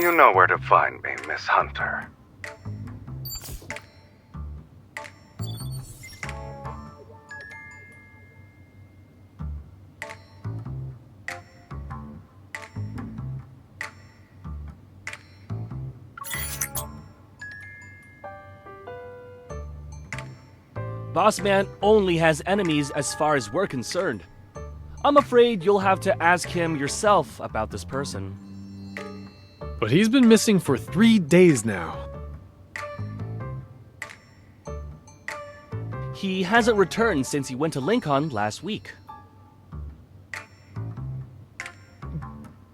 You know where to find me, Miss Hunter. Boss man only has enemies as far as we're concerned. I'm afraid you'll have to ask him yourself about this person. But he's been missing for 3 days now. He hasn't returned since he went to Lincoln last week.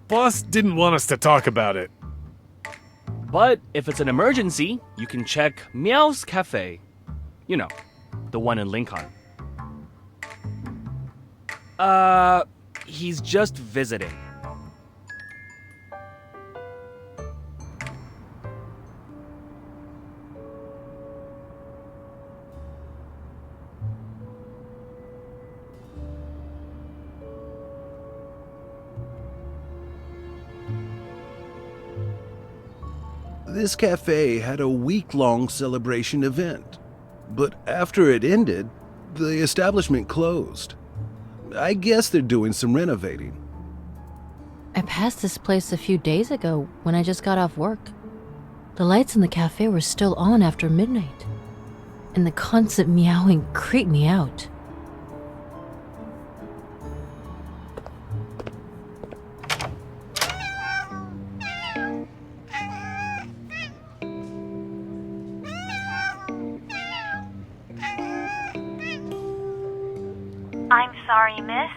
Boss didn't want us to talk about it. But if it's an emergency, you can check Meow's Cafe. You know, the one in Lincoln. He's just visiting. This cafe had a week-long celebration event, but after it ended, the establishment closed. I guess they're doing some renovating. I passed this place a few days ago when I just got off work. The lights in the cafe were still on after midnight, and the constant meowing creeped me out. I'm sorry, miss,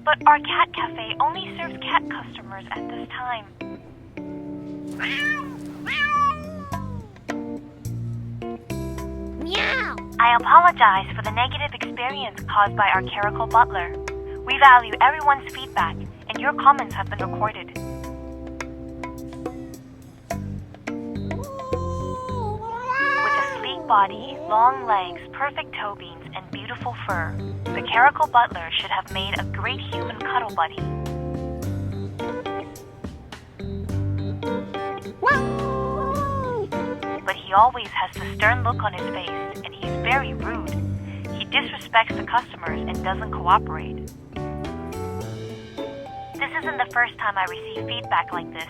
but our cat cafe only serves cat customers at this time. Meow! I apologize for the negative experience caused by our clerical butler. We value everyone's feedback, and your comments have been recorded. With a sleek body, long legs, perfect toe beams, and beautiful fur, the clerical butler should have made a great human cuddle buddy. But he always has the stern look on his face, and he's very rude. He disrespects the customers and doesn't cooperate. This isn't the first time I receive feedback like this.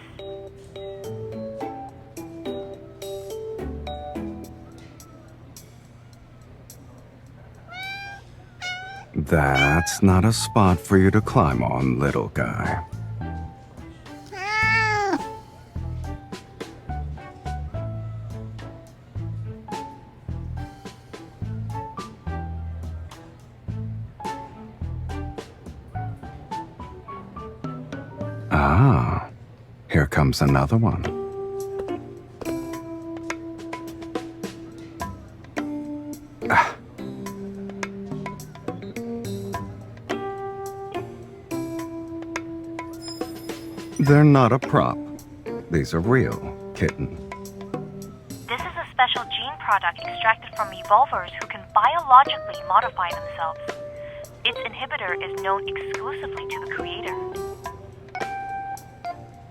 That's not a spot for you to climb on, little guy. Ah, here comes another one. They're not a prop. These are real, kitten. This is a special gene product extracted from evolvers who can biologically modify themselves. Its inhibitor is known exclusively to the creator.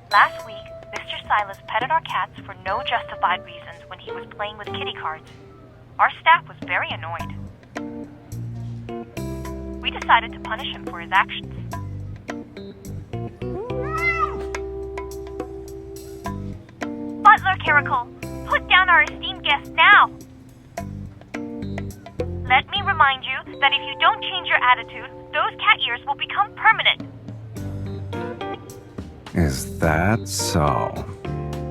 Last week, Mr. Sylus petted our cats for no justified reasons when he was playing with kitty cards. Our staff was very annoyed. We decided to punish him for his actions. Butler Caracal, put down our esteemed guest now! Let me remind you that if you don't change your attitude, those cat ears will become permanent. Is that so?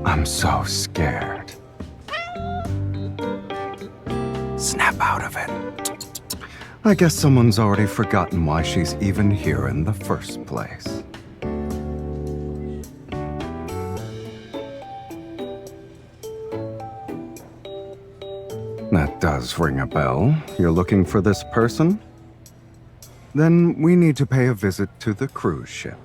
I'm so scared. Snap out of it. I guess someone's already forgotten why she's even here in the first place. That does ring a bell. You're looking for this person? Then we need to pay a visit to the cruise ship.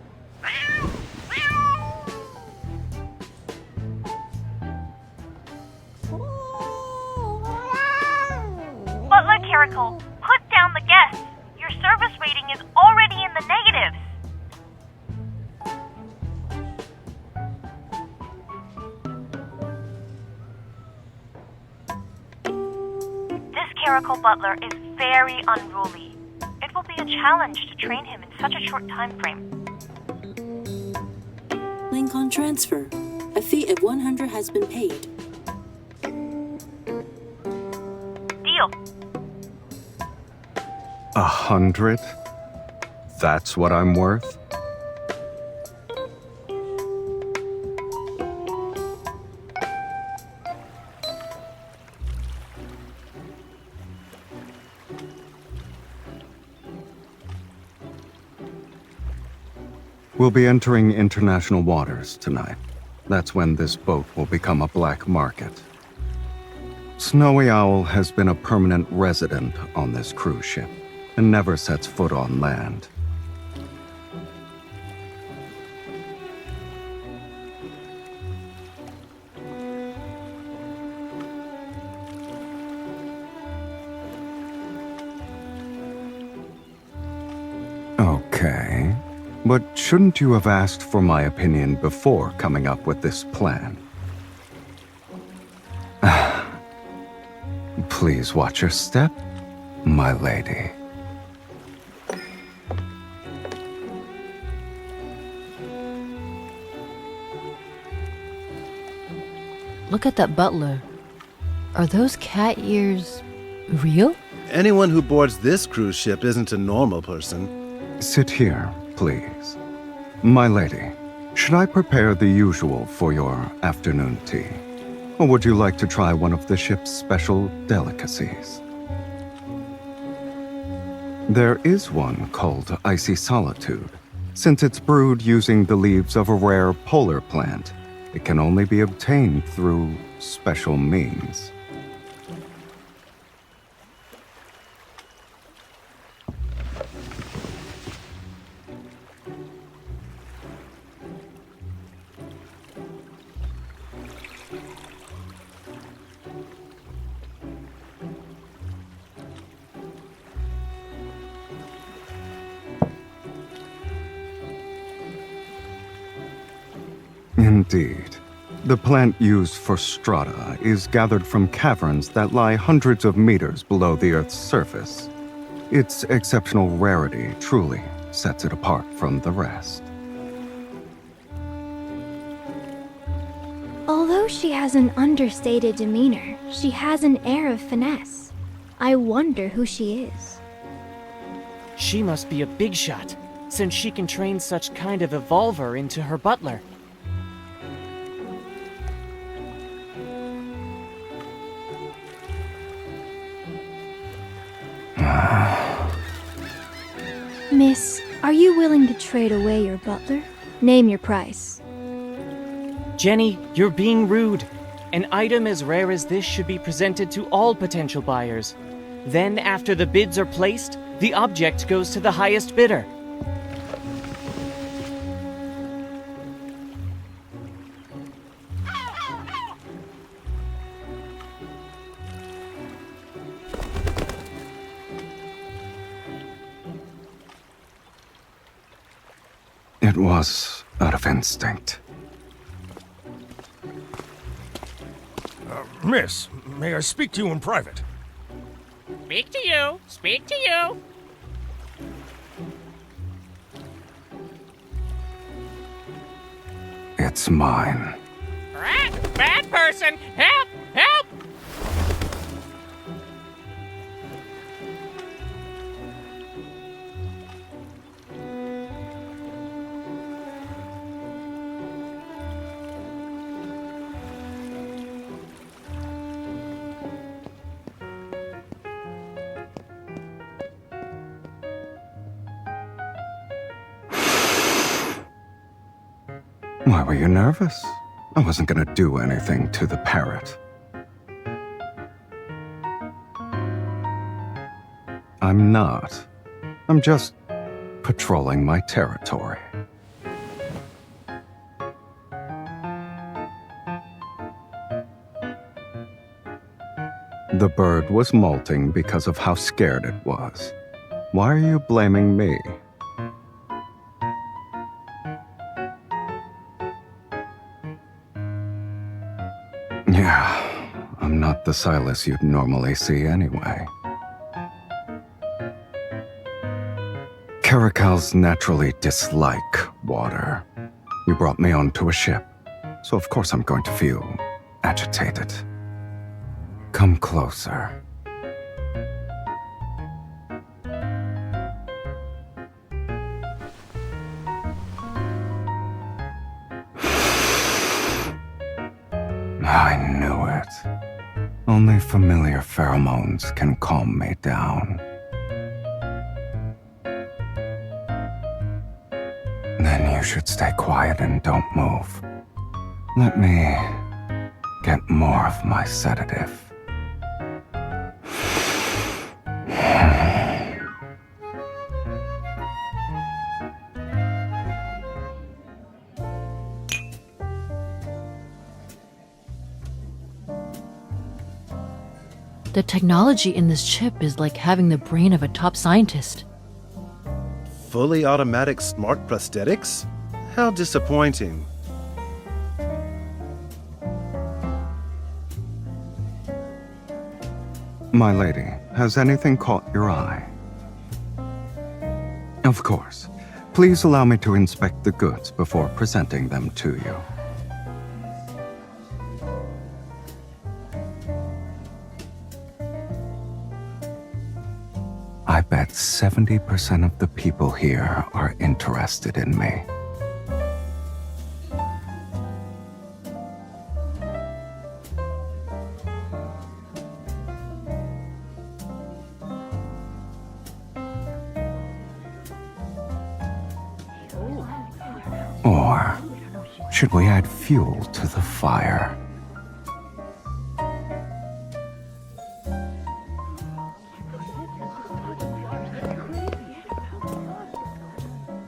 Butler Caracal, put down the guests. Your service rating is already in the negatives. butler is very unruly. It will be a challenge to train him in such a short time frame. Link on transfer. A fee of 100 has been paid. Deal. 100? That's what I'm worth? We'll be entering international waters tonight. That's when this boat will become a black market. Snowy Owl has been a permanent resident on this cruise ship and never sets foot on land. Okay. But shouldn't you have asked for my opinion before coming up with this plan? Please watch your step, my lady. Look at that butler. Are those cat ears real? Anyone who boards this cruise ship isn't a normal person. Sit here, please. My lady, should I prepare the usual for your afternoon tea? Or would you like to try one of the ship's special delicacies? There is one called Icy Solitude. Since it's brewed using the leaves of a rare polar plant, it can only be obtained through special means. Indeed. The plant used for strata is gathered from caverns that lie hundreds of meters below the Earth's surface. Its exceptional rarity truly sets it apart from the rest. Although she has an understated demeanor, she has an air of finesse. I wonder who she is. She must be a big shot, since she can train such kind of evolver into her butler. Miss, are you willing to trade away your butler? Name your price. Jenny, you're being rude. An item as rare as this should be presented to all potential buyers. Then, after the bids are placed, the object goes to the highest bidder. It was out of instinct. Miss, may I speak to you in private? Speak to you! Speak to you! It's mine. Bad person! Help! Help! Why were you nervous? I wasn't gonna do anything to the parrot. I'm not. I'm just patrolling my territory. The bird was molting because of how scared it was. Why are you blaming me? Yeah, I'm not the Sylus you'd normally see anyway. Caracals naturally dislike water. You brought me onto a ship, so of course I'm going to feel agitated. Come closer. I knew it. Only familiar pheromones can calm me down. Then you should stay quiet and don't move. Let me get more of my sedative. The technology in this chip is like having the brain of a top scientist. Fully automatic smart prosthetics? How disappointing. My lady, has anything caught your eye? Of course. Please allow me to inspect the goods before presenting them to you. I bet 70% of the people here are interested in me. Or should we add fuel to the fire?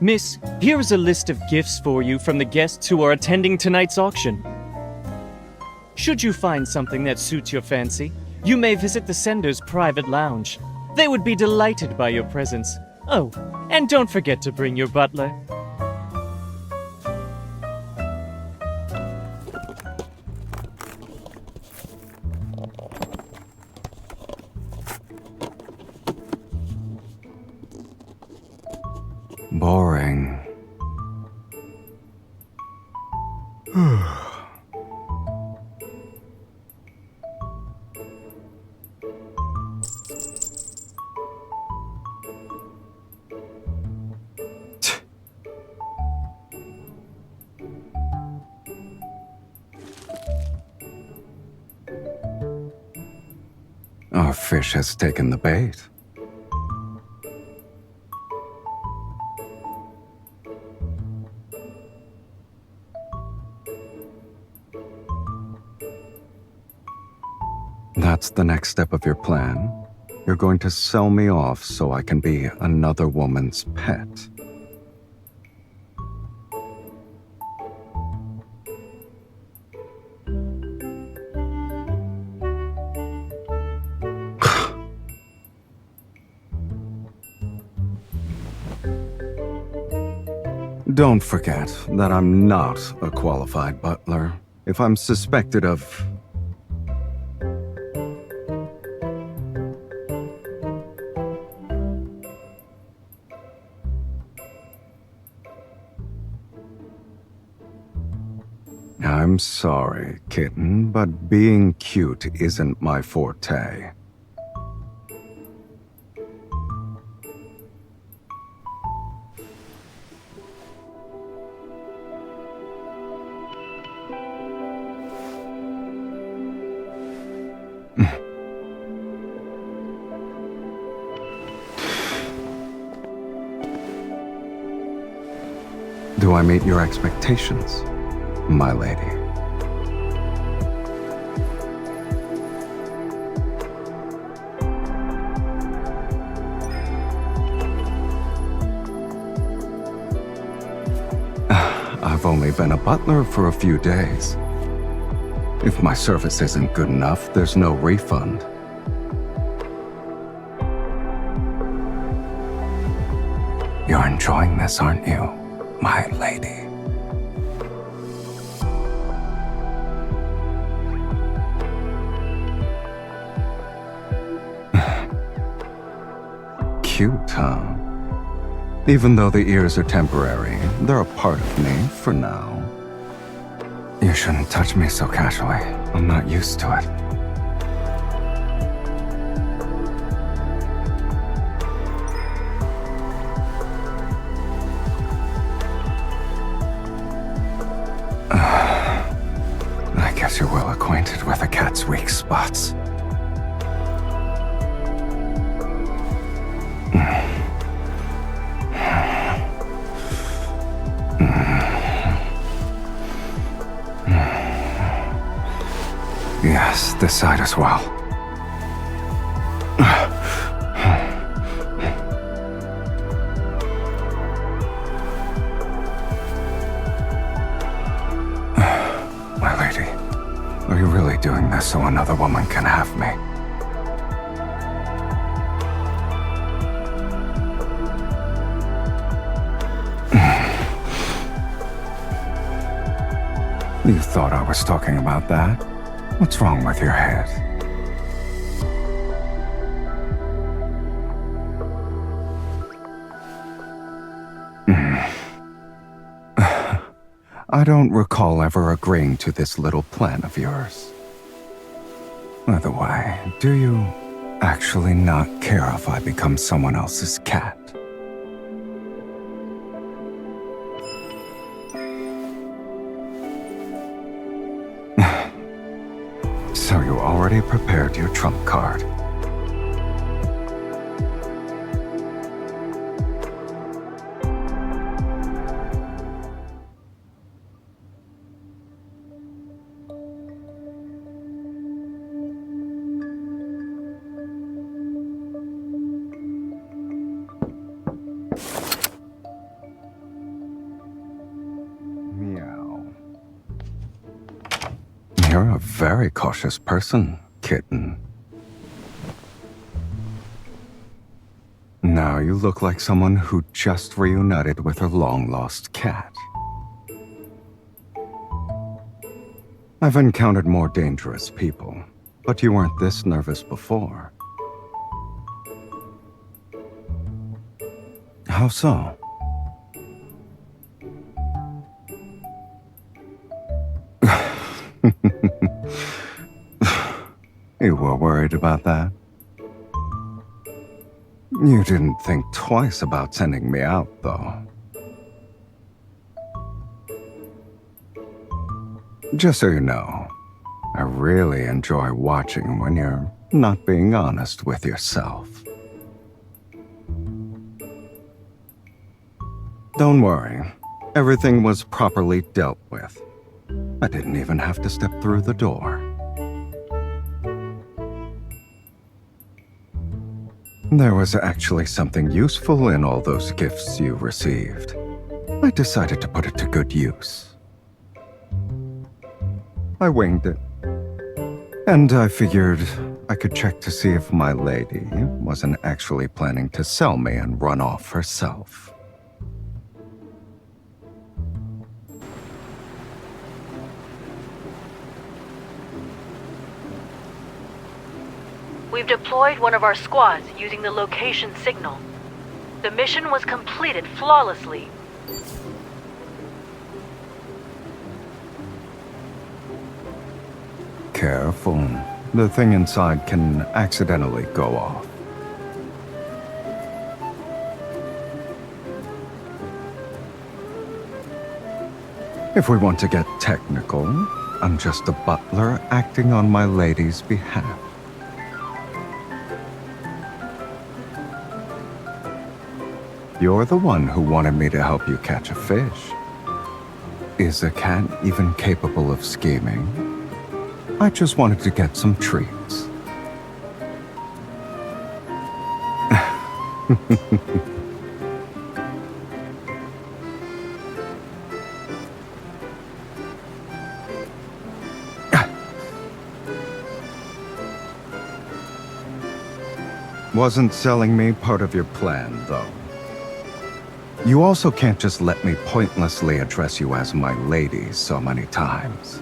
Miss, here is a list of gifts for you from the guests who are attending tonight's auction. Should you find something that suits your fancy, you may visit the sender's private lounge. They would be delighted by your presence. Oh, and don't forget to bring your butler. Boring. Our fish has taken the bait. That's the next step of your plan? You're going to sell me off so I can be another woman's pet. Don't forget that I'm not a qualified butler. If I'm suspected of... I'm sorry, kitten, but being cute isn't my forte. Do I meet your expectations, my lady? I've only been a butler for a few days. If my service isn't good enough, there's no refund. You're enjoying this, aren't you, my lady? Cute, huh? Even though the ears are temporary, they're a part of me for now. You shouldn't touch me so casually. I'm not used to it. I guess you're well acquainted with a cat's weak spots. Yes, this side as well. My lady, are you really doing this so another woman can have me? You thought I was talking about that? What's wrong with your head? I don't recall ever agreeing to this little plan of yours. By the way, do you actually not care if I become someone else's cat? So you already prepared your trump card. You're a very cautious person, kitten. Now you look like someone who just reunited with her long-lost cat. I've encountered more dangerous people, but you weren't this nervous before. How so? You were worried about that? You didn't think twice about sending me out, though. Just so you know, I really enjoy watching when you're not being honest with yourself. Don't worry, everything was properly dealt with. I didn't even have to step through the door. There was actually something useful in all those gifts you received. I decided to put it to good use. I winged it. And I figured I could check to see if my lady wasn't actually planning to sell me and run off herself. We've deployed one of our squads using the location signal. The mission was completed flawlessly. Careful. The thing inside can accidentally go off. If we want to get technical, I'm just a butler acting on my lady's behalf. You're the one who wanted me to help you catch a fish. Is a cat even capable of scheming? I just wanted to get some treats. Wasn't selling me part of your plan, though. You also can't just let me pointlessly address you as my lady so many times.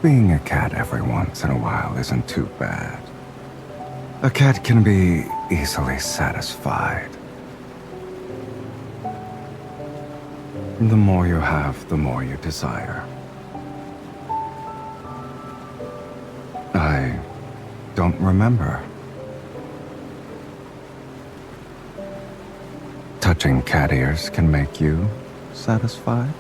being a cat every once in a while isn't too bad. A cat can be easily satisfied. The more you have, the more you desire. I don't remember. Touching cat ears can make you satisfied?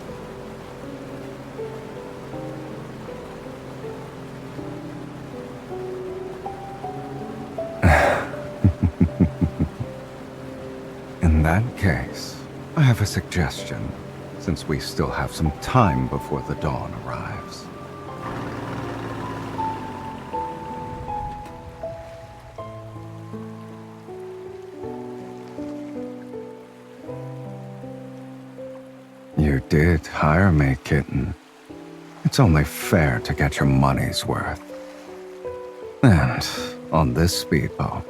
In that case, I have a suggestion, since we still have some time before the dawn arrives. You did hire me, kitten. It's only fair to get your money's worth. And on this speedboat,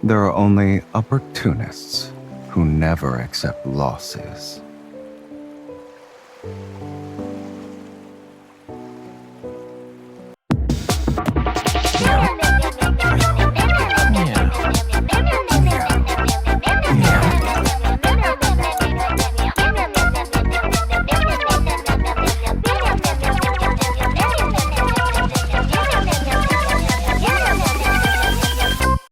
there are only opportunists who never accept losses.